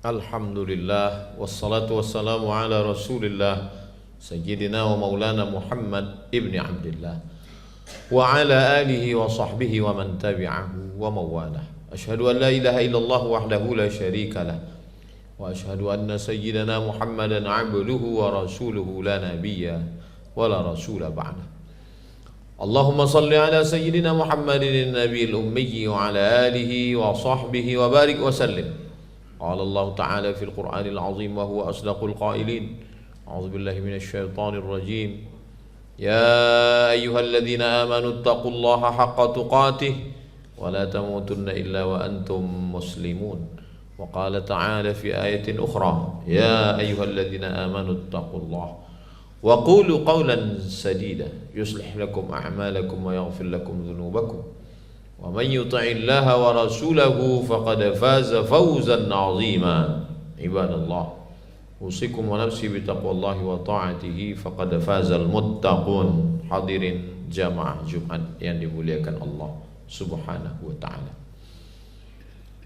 Alhamdulillah wassalatu wassalamu ala Rasulillah Sayyidina wa maulana Muhammad ibni Abdillah wa ala alihi wa sahbihi wa man tabi'ahu wa mawalah. Ashhadu an la ilaha illallah wahdahu la syarika lah wa ashhadu anna sayyidina Muhammadan abduhu wa rasuluhu la nabiyya wa la rasula ba'dah. Allahumma salli ala sayyidina Muhammadin nabiyil ummi wa ala alihi wa sahbihi wa barik wa sallim. Qala Allah Ta'ala fil Qur'anil Azim wa huwa asdaqul qailin. A'udzu billahi minasy syaithanir rajim. Ya ayyuhalladzina amanu taqullaha haqqa tuqatih wa la tamutunna illa wa antum muslimun. Wa qala ta'ala fi ayatin ukhra, ya ayyuhalladzina amanu taqullaha wa qulu qawlan sadida yuslih lakum a'malakum wa yaghfir lakum dhunubakum. Wa man yuti'illaha wa rasulahu faqad faza fawzan 'azima. Ibadallah, usikum wa nafsi bi taqwallahi wa ta'atihi faqad fazal muttaqun. Hadirin jamaah Jumat yang dimuliakan Allah Subhanahu wa taala.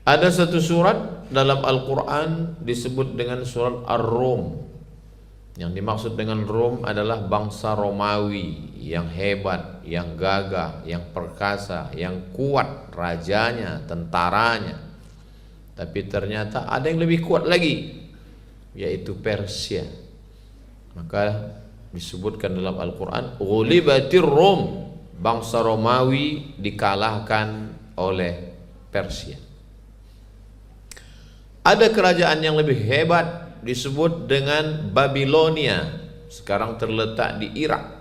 Ada satu surat dalam Al-Qur'an disebut dengan surat Ar-Rum. Yang dimaksud dengan Rom adalah bangsa Romawi yang hebat, yang gagah, yang perkasa, yang kuat rajanya, tentaranya. Tapi ternyata ada yang lebih kuat lagi, yaitu Persia. Maka disebutkan dalam Al-Quran, ghulibatir Rom, bangsa Romawi dikalahkan oleh Persia. Ada kerajaan yang lebih hebat disebut dengan Babilonia, sekarang terletak di Irak,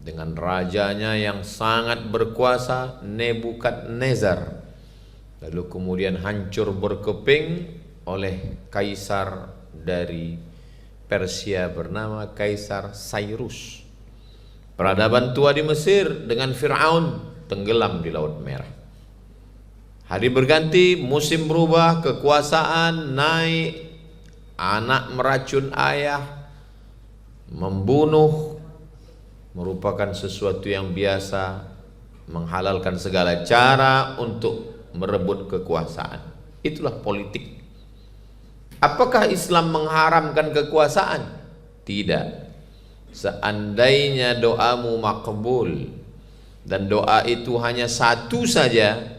dengan rajanya yang sangat berkuasa, Nebukadnezar. Lalu kemudian hancur berkeping oleh kaisar dari Persia bernama Kaisar Cyrus. Peradaban tua di Mesir dengan Fir'aun tenggelam di Laut Merah. Hari berganti, musim berubah, kekuasaan naik. Anak meracun ayah, membunuh merupakan sesuatu yang biasa, menghalalkan segala cara untuk merebut kekuasaan. Itulah politik. Apakah Islam mengharamkan kekuasaan? Tidak. Seandainya doamu makbul dan doa itu hanya satu saja,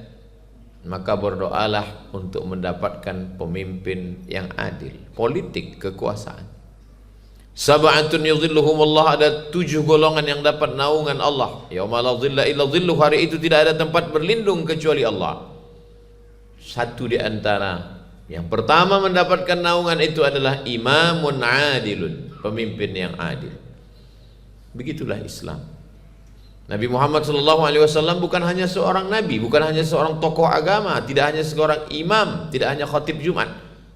maka berdoalah untuk mendapatkan pemimpin yang adil. Politik kekuasaan. Sab'atun yudhilluhumullah, ada 7 golongan yang dapat naungan Allah. Yauma la dhilla illa dhilluh, hari itu tidak ada tempat berlindung kecuali Allah. Satu di antara yang pertama mendapatkan naungan itu adalah imamun adilun, pemimpin yang adil. Begitulah Islam. Nabi Muhammad SAW bukan hanya seorang nabi, bukan hanya seorang tokoh agama, tidak hanya seorang imam, tidak hanya khatib Jumat,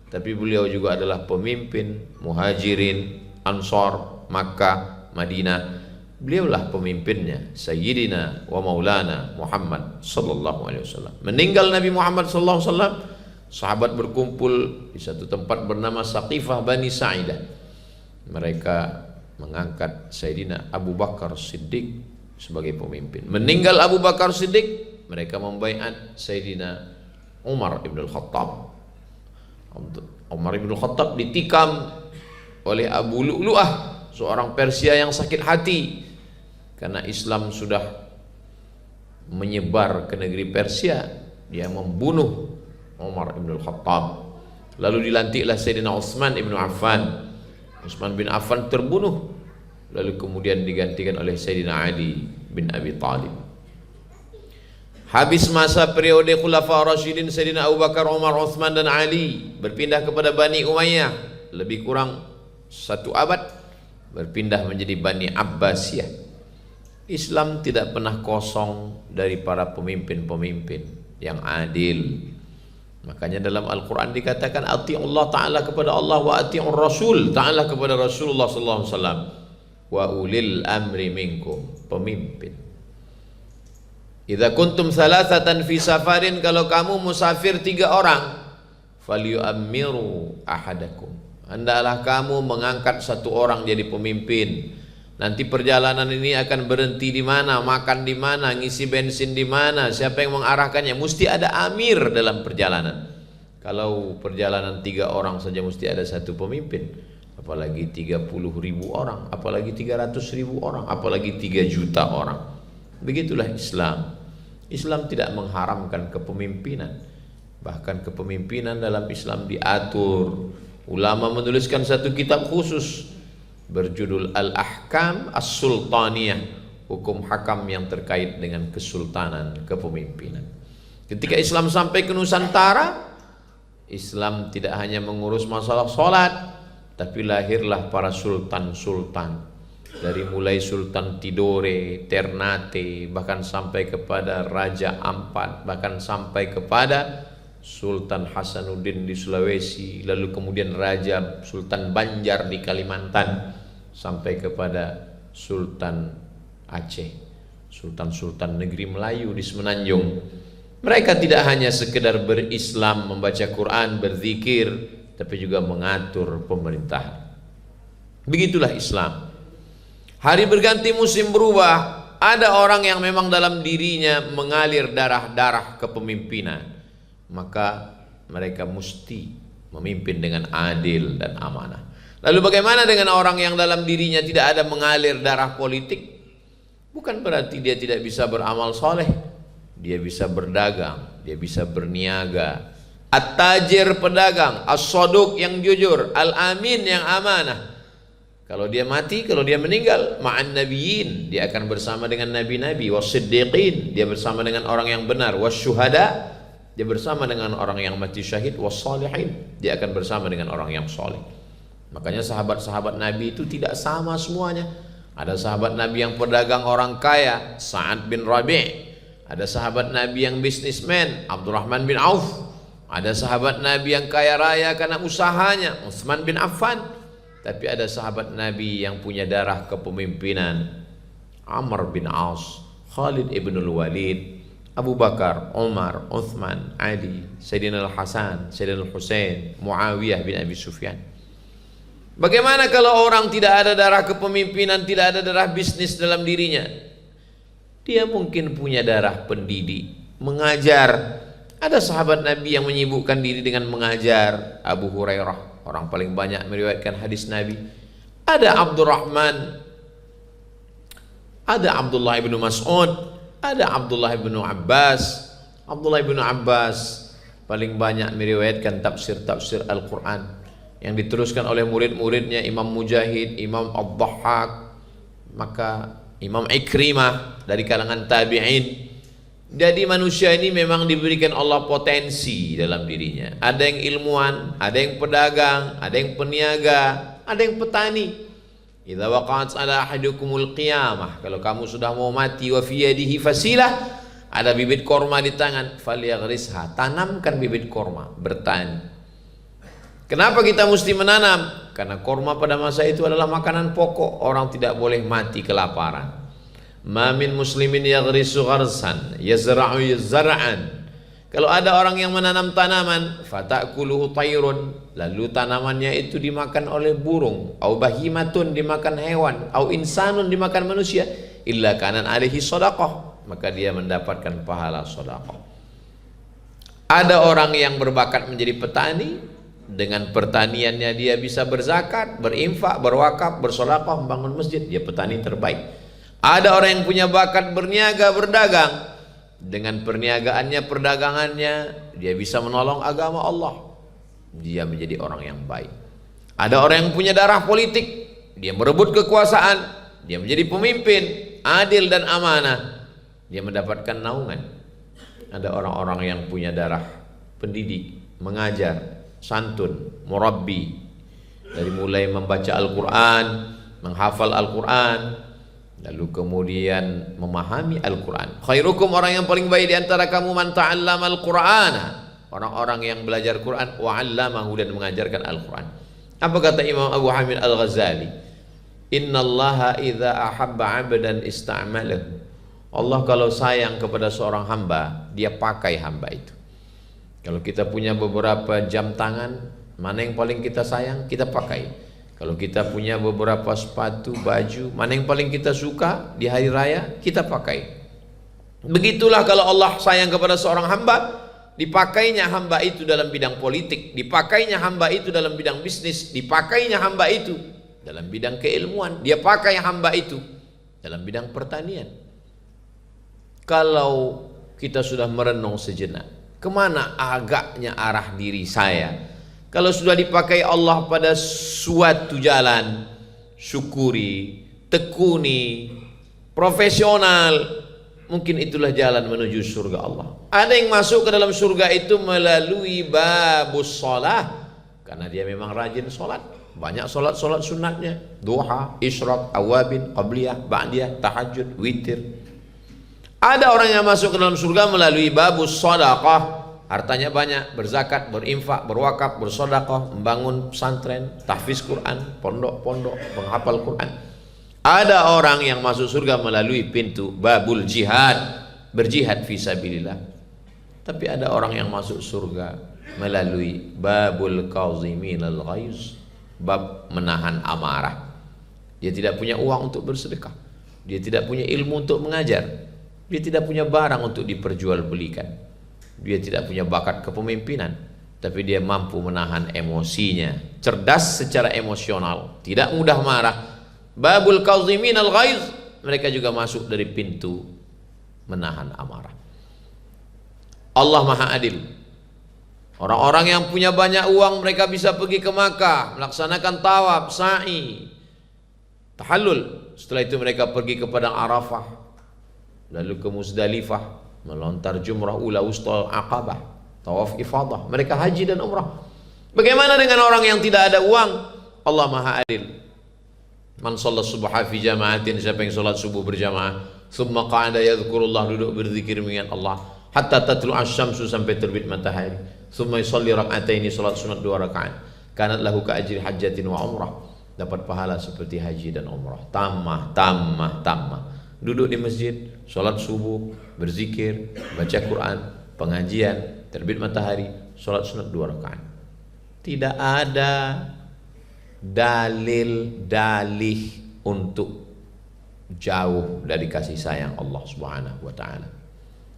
tapi beliau juga adalah pemimpin Muhajirin, Ansar, Makkah, Madinah. Beliaulah pemimpinnya, Sayyidina wa Maulana Muhammad SAW. Meninggal Nabi Muhammad SAW, sahabat berkumpul di satu tempat bernama Saqifah Bani Sa'idah. Mereka mengangkat Sayyidina Abu Bakar Siddiq sebagai pemimpin. Meninggal Abu Bakar Siddiq, mereka membaiat Sayyidina Umar ibn al-Khattab. Umar ibn al-Khattab ditikam oleh Abu Lu'lu'ah, seorang Persia yang sakit hati karena Islam sudah menyebar ke negeri Persia. Dia membunuh Umar ibn al-Khattab. Lalu dilantiklah Sayyidina Utsman ibn Affan. Utsman bin Affan terbunuh, lalu kemudian digantikan oleh Sayyidina Ali bin Abi Thalib. Habis masa periode Khulafa Rasyidin, Sayyidina Abu Bakar, Umar, Utsman dan Ali berpindah kepada Bani Umayyah, lebih kurang 1 abad, berpindah menjadi Bani Abbasiyah. Islam tidak pernah kosong dari para pemimpin-pemimpin yang adil. Makanya dalam Al-Quran dikatakan ati'ullah, ta'ala kepada Allah, wa ati'ur Rasul, ta'ala kepada Rasulullah SAW, wa ulil amri minkum, pemimpin. Idza kuntum salasatan fi safarin, kalau kamu musafir 3 orang, falyu'ammiru ahadakum, hendaklah kamu mengangkat 1 orang jadi pemimpin. Nanti perjalanan ini akan berhenti di mana, makan di mana, ngisi bensin di mana, siapa yang mengarahkannya. Mesti ada amir dalam perjalanan. Kalau perjalanan 3 orang saja mesti ada satu pemimpin, apalagi 30.000 orang, apalagi 300.000 orang, apalagi 3 juta orang. Begitulah Islam. Islam tidak mengharamkan kepemimpinan. Bahkan kepemimpinan dalam Islam diatur. Ulama menuliskan satu kitab khusus berjudul Al-Ahkam As-Sultaniyah, hukum hakam yang terkait dengan kesultanan, kepemimpinan. Ketika Islam sampai ke Nusantara, Islam tidak hanya mengurus masalah sholat, tapi lahirlah para sultan-sultan. Dari mulai Sultan Tidore, Ternate, bahkan sampai kepada Raja Ampat, bahkan sampai kepada Sultan Hasanuddin di Sulawesi, lalu kemudian Raja Sultan Banjar di Kalimantan, sampai kepada Sultan Aceh, Sultan-sultan negeri Melayu di Semenanjung. Mereka tidak hanya sekedar berislam, membaca Quran, berzikir, tapi juga mengatur pemerintahan. Begitulah Islam. Hari berganti musim berubah. Ada orang yang memang dalam dirinya mengalir darah-darah kepemimpinan, maka mereka mesti memimpin dengan adil dan amanah. Lalu bagaimana dengan orang yang dalam dirinya tidak ada mengalir darah politik? Bukan berarti dia tidak bisa beramal soleh. Dia bisa berdagang, dia bisa berniaga. At-tajir pedagang, as-soduq yang jujur, al-amin yang amanah. Kalau dia mati, kalau dia meninggal, ma'an nabiyyin, dia akan bersama dengan nabi-nabi, was-siddiqin, dia bersama dengan orang yang benar, was-syuhada, dia bersama dengan orang yang mati syahid, was-salihin, dia akan bersama dengan orang yang soleh. Makanya sahabat-sahabat Nabi itu tidak sama semuanya. Ada sahabat Nabi yang pedagang orang kaya, Sa'ad bin Rabi'. Ada sahabat Nabi yang bisnismen, Abdurrahman bin Auf. Ada sahabat Nabi yang kaya raya karena usahanya, Utsman bin Affan. Tapi ada sahabat Nabi yang punya darah kepemimpinan, Amr bin As, Khalid ibn Walid, Abu Bakar, Umar, Uthman, Ali, Sayyidina Al-Hasan, Sayyidina Al-Husain, Muawiyah bin Abi Sufyan. Bagaimana kalau orang tidak ada darah kepemimpinan, tidak ada darah bisnis dalam dirinya? Dia mungkin punya darah pendidik, mengajar. Ada sahabat Nabi yang menyibukkan diri dengan mengajar. Abu Hurairah, orang paling banyak meriwayatkan hadis Nabi. Ada Abdurrahman, ada Abdullah ibn Mas'ud, ada Abdullah ibn Abbas. Abdullah ibn Abbas paling banyak meriwayatkan tafsir-tafsir Al-Quran yang diteruskan oleh murid-muridnya, Imam Mujahid, Imam Ad-Dhahhak, maka Imam Ikrimah dari kalangan tabi'in. Jadi manusia ini memang diberikan Allah potensi dalam dirinya. Ada yang ilmuwan, ada yang pedagang, ada yang peniaga, ada yang petani. Idza waqa'at ala ahadukumul qiyamah, kalau kamu sudah mau mati, wa fi yadihi fasilah, ada bibit korma di tangan, falyaghrisha, tanamkan bibit korma, bertani. Kenapa kita mesti menanam? Karena korma pada masa itu adalah makanan pokok. Orang tidak boleh mati kelaparan. Ma min muslimin yaghrisu gharsan yazra'u zar'an. Kalau ada orang yang menanam tanaman, fatakuluhu tayrun, lalu tanamannya itu dimakan oleh burung, au bahimatun, dimakan hewan, au insanun, dimakan manusia, illa kanan alaihi shadaqah, maka dia mendapatkan pahala sedekah. Ada orang yang berbakat menjadi petani, dengan pertaniannya dia bisa berzakat, berinfak, berwakaf, bersedekah, membangun masjid, dia petani terbaik. Ada orang yang punya bakat berniaga, berdagang, dengan perniagaannya, perdagangannya, dia bisa menolong agama Allah, dia menjadi orang yang baik. Ada orang yang punya darah politik, dia merebut kekuasaan, dia menjadi pemimpin, adil dan amanah, dia mendapatkan naungan. Ada orang-orang yang punya darah pendidik, mengajar, santun, murabbi, dari mulai membaca Al-Quran, menghafal Al-Quran, lalu kemudian memahami Al-Quran. Khairukum, orang yang paling baik di antara kamu, man ta'allama Al-Qur'ana, orang-orang yang belajar Quran, wa 'allamahu, dan mengajarkan Al-Quran. Apa kata Imam Abu Hamid Al-Ghazali? Innallaha idza ahabba 'abdan ista'malahu. Allah kalau sayang kepada seorang hamba, dia pakai hamba itu. Kalau kita punya beberapa jam tangan, mana yang paling kita sayang, kita pakai. Kalau kita punya beberapa sepatu, baju, mana yang paling kita suka di hari raya, kita pakai. Begitulah kalau Allah sayang kepada seorang hamba, dipakainya hamba itu dalam bidang politik, dipakainya hamba itu dalam bidang bisnis, dipakainya hamba itu dalam bidang keilmuan, dia pakai hamba itu dalam bidang pertanian. Kalau kita sudah merenung sejenak, kemana agaknya arah diri saya? Kalau sudah dipakai Allah pada suatu jalan, syukuri, tekuni, profesional, mungkin itulah jalan menuju surga Allah. Ada yang masuk ke dalam surga itu melalui babus sholah, karena dia memang rajin sholat. Banyak sholat sunatnya, duha, isyraq, awabin, qabliyah, ba'diyah, tahajud, witir. Ada orang yang masuk ke dalam surga melalui babus shadaqah, hartanya banyak, berzakat, berinfak, berwakaf, bersodaqah, membangun pesantren, tahfiz Quran, pondok-pondok, menghafal Quran. Ada orang yang masuk surga melalui pintu babul jihad, berjihad fisabilillah. Tapi ada orang yang masuk surga melalui babul qaziminal ghaiz, bab menahan amarah. Dia tidak punya uang untuk bersedekah, dia tidak punya ilmu untuk mengajar, dia tidak punya barang untuk diperjualbelikan, dia tidak punya bakat kepemimpinan, tapi dia mampu menahan emosinya, cerdas secara emosional, tidak mudah marah. Babul qazimin al-ghaiz, mereka juga masuk dari pintu menahan amarah. Allah Maha Adil. Orang-orang yang punya banyak uang, mereka bisa pergi ke Makkah, melaksanakan tawaf, sa'i, tahallul. Setelah itu mereka pergi ke padang Arafah, lalu ke Muzdalifah, melontar jumrah ula wusta aqabah, tawaf ifadah. Mereka haji dan umrah. Bagaimana dengan orang yang tidak ada uang? Allah Maha Adil. Man shalla subha fi jama'atin, siapa yang salat subuh berjamaah, thumma qa'ada yadhkurullah, duduk berzikir mengingat Allah, hatta tatlu asy-syamsu, sampai terbit matahari, thumma yusalli rak'ataini, salat sunat 2 rakaat, kanat lahu ka ajri hajjatin wa umrah, dapat pahala seperti haji dan umrah. Tamah. Duduk di masjid, salat subuh, berzikir, baca Quran, pengajian, terbit matahari, salat sunat 2 rakaat. Tidak ada dalih untuk jauh dari kasih sayang Allah Subhanahu wa taala.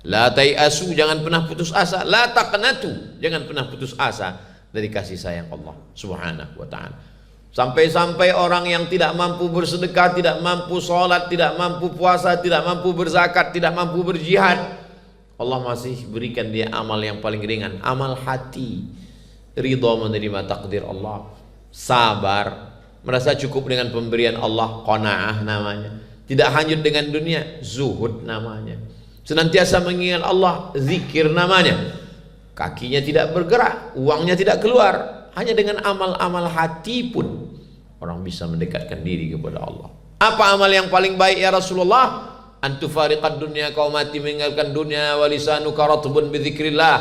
La tai'asu, jangan pernah putus asa. La taqnatu, jangan pernah putus asa dari kasih sayang Allah Subhanahu wa taala. Sampai-sampai orang yang tidak mampu bersedekah, tidak mampu sholat, tidak mampu puasa, tidak mampu berzakat, tidak mampu berjihad, Allah masih berikan dia amal yang paling ringan, amal hati, ridha menerima takdir Allah, sabar, merasa cukup dengan pemberian Allah, qanaah namanya, tidak hanyut dengan dunia, zuhud namanya, senantiasa mengingat Allah, zikir namanya, kakinya tidak bergerak, uangnya tidak keluar. Hanya dengan amal-amal hati pun orang bisa mendekatkan diri kepada Allah. Apa amal yang paling baik ya Rasulullah? Antufariqad dunya, kau mati meninggalkan dunia, walisanuka ratbun bidzikrillah,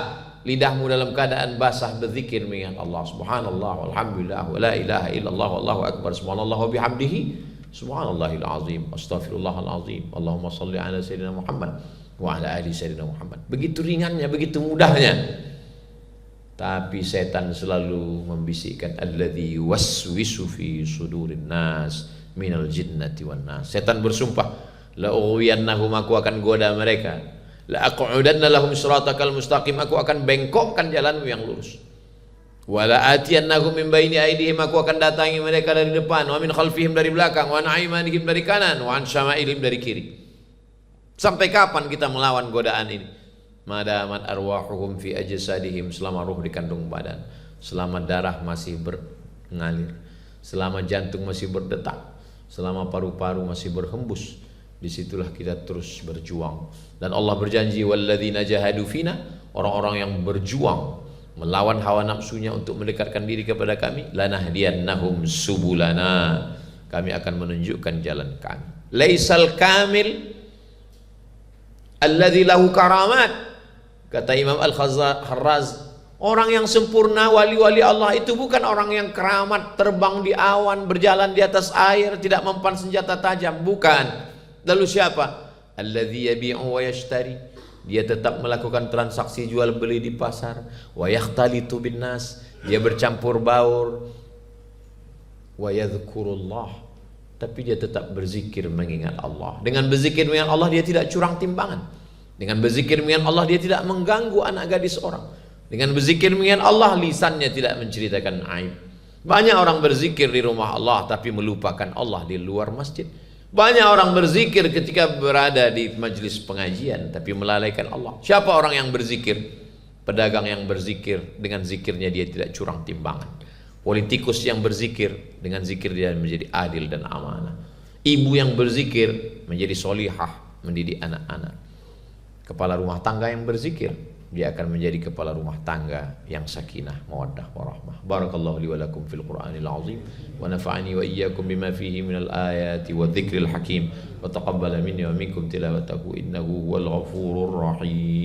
lidahmu dalam keadaan basah berzikir mengingat Allah. Subhanallah walhamdulillah wa la ilaha illallah wallahu akbar, subhanallah wa bihamdihi subhanallahil azim, astaghfirullahal azim, Allahumma shalli ala sayyidina Muhammad wa ala ali sayyidina Muhammad. Begitu ringannya, begitu mudahnya. Tapi setan selalu membisikkan, alladzi waswisu fi sudurin nas minal jinnati wan nas. Setan bersumpah, la ughwiyannahum, aku akan goda mereka, la aqudanna lahum siratakal mustaqim, aku akan bengkokkan jalanmu yang lurus, wala atiyannahum min baini aydihim, aku akan datangi mereka dari depan, wa min khalfihim, dari belakang, wa an aymanihim, dari kanan, wa an syama'ilihim, dari kiri. Sampai kapan kita melawan godaan ini? Madamat arwahuhum fi ajsadihim, selama ruh dikandung badan, selama darah masih mengalir, selama jantung masih berdetak, selama paru-paru masih berhembus, disitulah kita terus berjuang. Dan Allah berjanji, walladzina jahadu fina, orang-orang yang berjuang melawan hawa nafsunya untuk mendekatkan diri kepada kami, lanahdiyannahum subulana, kami akan menunjukkan jalan kami. Laisal kamil alladzi lahu karamat, kata Imam Al-Kharraz, orang yang sempurna, wali-wali Allah itu bukan orang yang keramat, terbang di awan, berjalan di atas air, tidak mempan senjata tajam, bukan. Lalu siapa? Alladzi yabi'u wa yashtari, dia tetap melakukan transaksi jual beli di pasar, wa yakhtalitu bin nas, dia bercampur baur, wa yadhkurullah, tapi dia tetap berzikir mengingat Allah. Dengan berzikir mengingat Allah, dia tidak curang timbangan, Dengan berzikir mengingat Allah dia tidak mengganggu anak gadis orang. Dengan berzikir mengingat Allah lisannya tidak menceritakan aib. Banyak orang berzikir di rumah Allah tapi melupakan Allah di luar masjid. Banyak orang berzikir ketika berada di majelis pengajian tapi melalaikan Allah. Siapa orang yang berzikir? Pedagang yang berzikir, dengan zikirnya dia tidak curang timbangan. Politikus yang berzikir, dengan zikir dia menjadi adil dan amanah. Ibu yang berzikir menjadi solihah, mendidik anak-anak. Kepala rumah tangga yang berzikir, dia akan menjadi kepala rumah tangga yang sakinah, mawaddah, warahmah. Barakallahu li wa lakum fil Qur'anil azim wa nafa'ani wa iyyakum bima fihi minal ayati wa dzikril hakim wa taqabbala minni wa minkum tilawatahu innahu huwal ghafurur rahim.